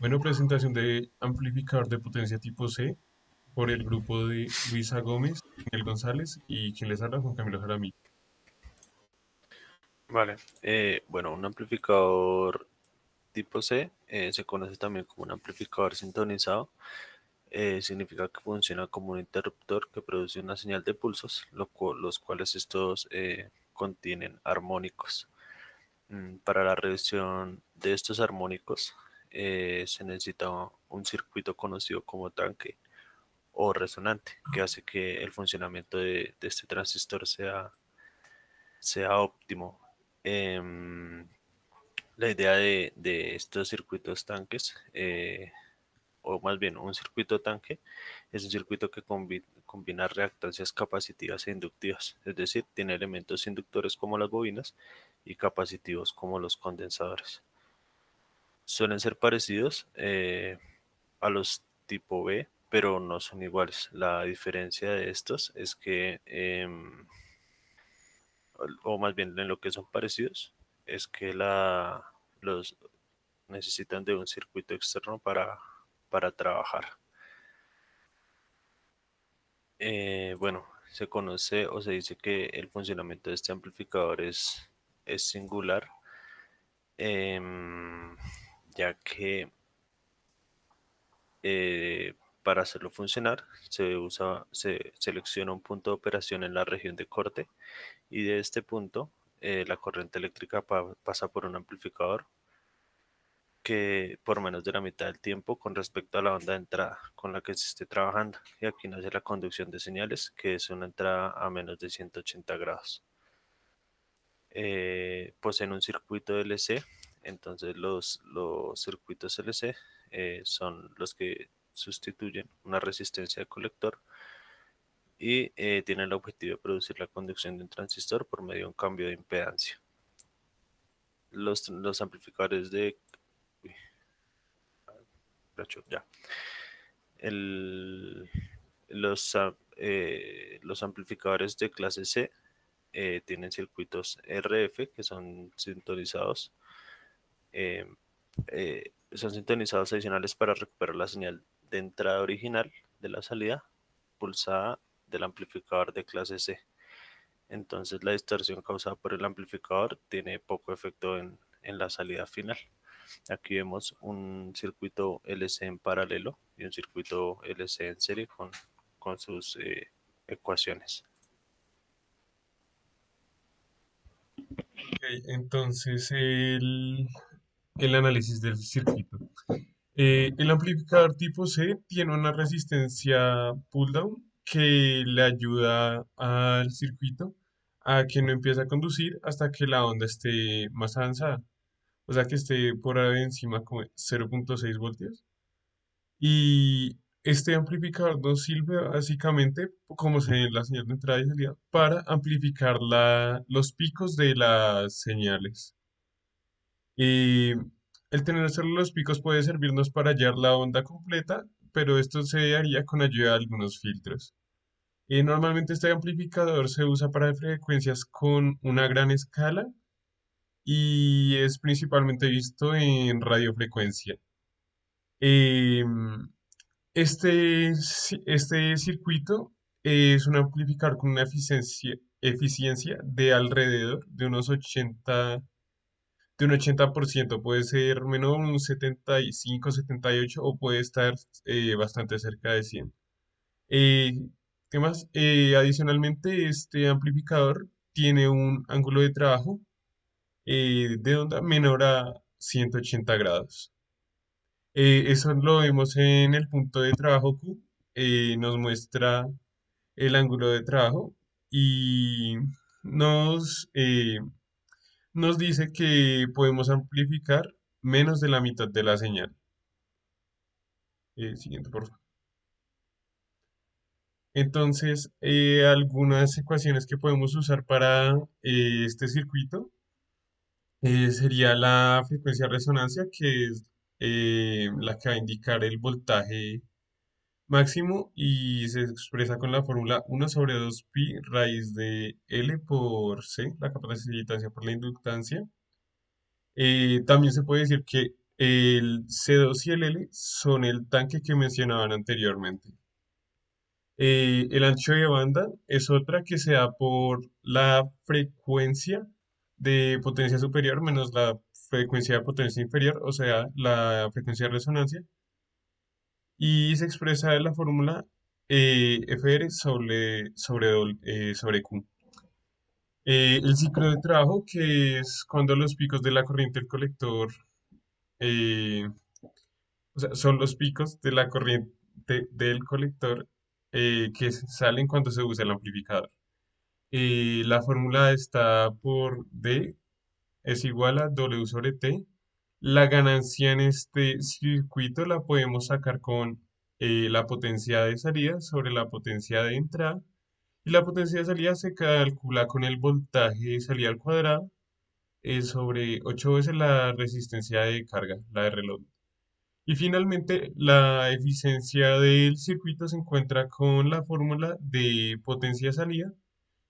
Bueno, presentación de amplificador de potencia tipo C por el grupo de Luisa Gómez, Miguel González y quien les habla, Juan Camilo Jaramillo. Vale, bueno, un amplificador tipo C se conoce también como un amplificador sintonizado. Significa que funciona como un interruptor que produce una señal de pulsos, los cuales estos contienen armónicos. Para la reducción de estos armónicos se necesita un circuito conocido como tanque o resonante, que hace que el funcionamiento de este transistor sea óptimo. Em, la idea de estos circuitos tanques, o más bien un circuito tanque, es un circuito que combina reactancias capacitivas e inductivas, es decir, tiene elementos inductores como las bobinas y capacitivos como los condensadores. Suelen ser parecidos a los tipo B, pero no son iguales. La diferencia de estos es que, o más bien en lo que son parecidos, es que los necesitan de un circuito externo para trabajar. Bueno, se conoce o se dice que el funcionamiento de este amplificador es singular, em, ya que para hacerlo funcionar se selecciona un punto de operación en la región de corte y de este punto la corriente eléctrica pasa por un amplificador que por menos de la mitad del tiempo con respecto a la onda de entrada con la que se esté trabajando. Y aquí nace la conducción de señales, que es una entrada a menos de 180 grados. Poseen un circuito LC, entonces los circuitos LC son los que sustituyen una resistencia de colector y tienen el objetivo de producir la conducción de un transistor por medio de un cambio de impedancia. Los amplificadores de... uy, ya. El, los amplificadores de clase C tienen circuitos RF que eh, son sintonizados adicionales para recuperar la señal de entrada original de la salida pulsada del amplificador de clase C. Entonces la distorsión causada por el amplificador tiene poco efecto en la salida final. Aquí vemos un circuito LC en paralelo y un circuito LC en serie con sus ecuaciones. Ok, entonces el análisis del circuito. El amplificador tipo C tiene una resistencia pull-down que le ayuda al circuito a que no empiece a conducir hasta que la onda esté más avanzada, o sea que esté por ahí encima como de 0,6 voltios. Y este amplificador nos sirve básicamente, como se ve en la señal de entrada y salida, para amplificar los picos de las señales. Y el tener solo los picos puede servirnos para hallar la onda completa, pero esto se haría con ayuda de algunos filtros. Normalmente este amplificador se usa para frecuencias con una gran escala y es principalmente visto en radiofrecuencia. Em, este circuito es un amplificador con una eficiencia de alrededor de de un 80%, puede ser menor, un 75, 78 o puede estar bastante cerca de 100. Eh, ¿Qué más? Adicionalmente, este amplificador tiene un ángulo de trabajo de onda menor a 180 grados. Eso lo vemos en el punto de trabajo Q. Nos muestra el ángulo de trabajo y nos, eh, nos dice que podemos amplificar menos de la mitad de la señal. Siguiente, por favor. Entonces, algunas ecuaciones que podemos usar para este circuito sería la frecuencia de resonancia, que es la que va a indicar el voltaje máximo y se expresa con la fórmula 1/2 pi raíz de L por C, la capacitancia por la inductancia. También se puede decir que El C2 y el L son el tanque que mencionaban anteriormente. El ancho de banda es otra que se da por la frecuencia de potencia superior menos la frecuencia de potencia inferior, o sea, la frecuencia de resonancia, y se expresa en la fórmula Fr sobre Q. El ciclo de trabajo, que es cuando los picos de la corriente del colector, eh, o sea, son los picos de la corriente del colector que salen cuando se usa el amplificador. La fórmula está por D es igual a W sobre T. La ganancia en este circuito la podemos sacar con la potencia de salida sobre la potencia de entrada. Y la potencia de salida se calcula con el voltaje de salida al cuadrado sobre 8 veces la resistencia de carga, la de reloj. Y finalmente, la eficiencia del circuito se encuentra con la fórmula de potencia de salida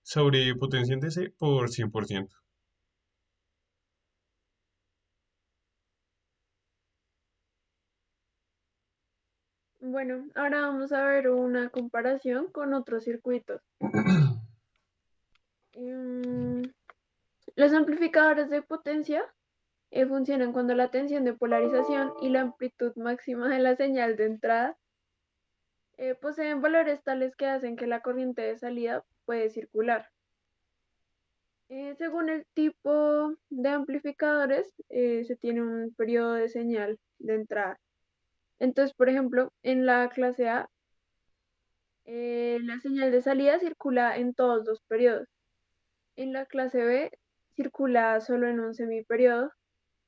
sobre potencia en DC por 100%. Bueno, ahora vamos a ver una comparación con otros circuitos. Em, los amplificadores de potencia funcionan cuando la tensión de polarización y la amplitud máxima de la señal de entrada poseen valores tales que hacen que la corriente de salida puede circular. Según el tipo de amplificadores, se tiene un periodo de señal de entrada. Entonces, por ejemplo, en la clase A, la señal de salida circula en todos los periodos. En la clase B, circula solo en un semiperiodo.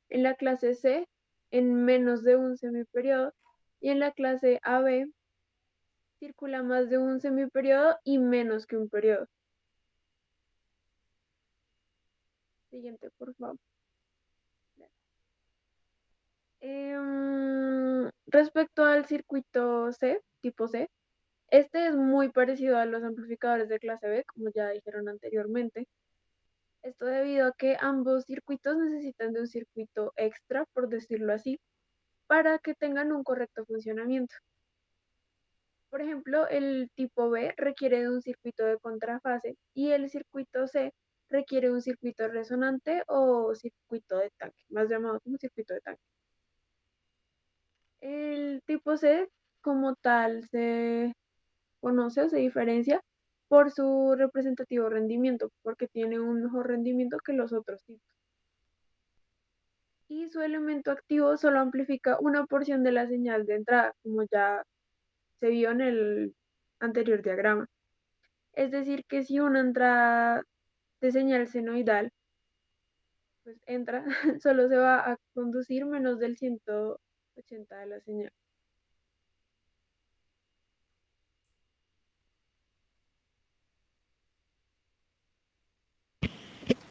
En la clase C, en menos de un semiperiodo. Y en la clase AB, circula más de un semiperiodo y menos que un periodo. Siguiente, por favor. Respecto al circuito C, tipo C, este es muy parecido a los amplificadores de clase B, como ya dijeron anteriormente. Esto debido a que ambos circuitos necesitan de un circuito extra, por decirlo así, para que tengan un correcto funcionamiento. Por ejemplo, el tipo B requiere de un circuito de contrafase y el circuito C requiere un circuito resonante o circuito de tanque, más llamado como circuito de tanque. El tipo C como tal se conoce o se diferencia por su representativo rendimiento, porque tiene un mejor rendimiento que los otros tipos. Y su elemento activo solo amplifica una porción de la señal de entrada, como ya se vio en el anterior diagrama. Es decir, que si una entrada de señal senoidal pues entra, solo se va a conducir menos del 180 de la señal.